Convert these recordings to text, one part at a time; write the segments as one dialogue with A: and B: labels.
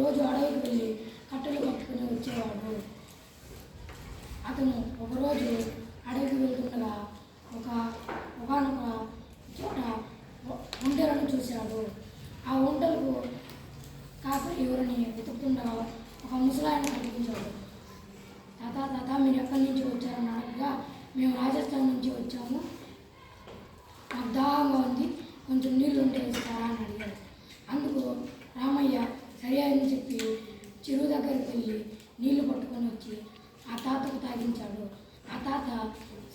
A: రోజు అడవికి వెళ్ళి కట్టెలు కట్టుకుని వచ్చేవాడు. అతను ఒకరోజు అడవికి వెళ్తుండగా ఒకనొక చోట ఒంటెలను చూశాడు. ఆ ఒంటెలకు కాపరి ఎవరిని వెతుకుతుండగా ఒక ముసలాయన కనిపించాడు. తాత మీరు ఎక్కడి నుంచి వచ్చారని అడగగా, మేము రాజస్థాన్ నుంచి వచ్చాము, మాకు దాహంగా ఉంది, కొంచెం నీళ్ళు ఉంటే ఇస్తారా అని అడిగాడు. అందుకు రామయ్య సరే అని చెప్పి చెరువు దగ్గరికి వెళ్ళి నీళ్లు పట్టుకొని వచ్చి ఆ తాతకు తాగించాడు. ఆ తాత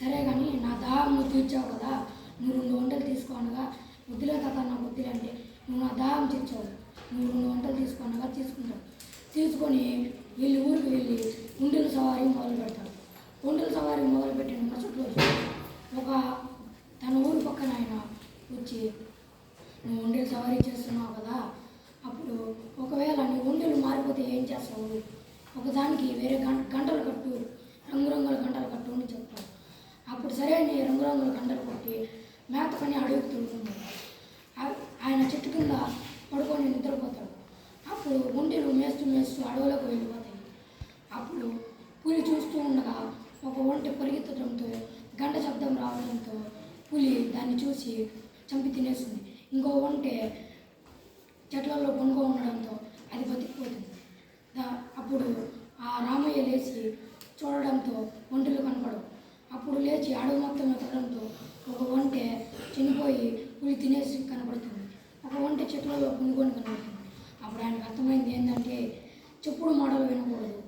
A: సరే కానీ నా దాహం నువ్వు తీర్చావు కదా, నువ్వు 2 వంటలు తీసుకోనగా, వద్దులే తాత నాకు వద్దులే అంటే, నువ్వు నా దాహం తీర్చావు, నువ్వు 2 వంటలు తీసుకోనగా తీసుకుంటావు. తీసుకొని వీళ్ళు ఊరికి వెళ్ళి ఒంటెల సవారీ మొదలు పెడతాడు. ఒంటెల సవారీ మొదలుపెట్టిన మరుసటి రోజు తన ఊరి పక్కన ఆయన వచ్చి, నువ్వు ఒంటెల సవారీ చేస్తున్నావు కదా, అప్పుడు ఒకవేళ నీ ఒంటెలు మారిపోతే ఏం చేస్తావు, ఒకదానికి వేరే గంటలు కట్టు, రంగురంగుల గంటలు కట్టు అని చెప్తాడు. అప్పుడు సరే అని రంగురంగుల గంటలు కొట్టి మేతకని అడవికి తిరుగుతున్నాడు. ఆయన చెట్టు కింద పడుకొని నిద్రపోతాడు. అప్పుడు ఒంటెలు మేస్తూ అడవులకు వెళ్ళిపోతాయి. అప్పుడు పులి చూస్తూ ఉండగా ఒక ఒంటె పరిగెత్తడంతో గంట శబ్దం రావడంతో పులి దాన్ని చూసి చంపి తినేస్తుంది. ఇంకో ఒంటె చెట్లలో కొనుక్కో ఉండడంతో అది బతికిపోతుంది. అప్పుడు ఆ రామయ్య లేచి చూడడంతో ఒంటెలు కనపడవు. అప్పుడు లేచి అడవి మొత్తం ఎత్తడంతో ఒక ఒంటె చనిపోయి పులి తినేసి కనపడుతుంది. ఒక ఒంటె చెట్లలో కొనుక్కొని కనపడుతుంది. అప్పుడు ఆయనకు అర్థమైంది ఏంటంటే, చెప్పుడు మాటలు వినకూడదు,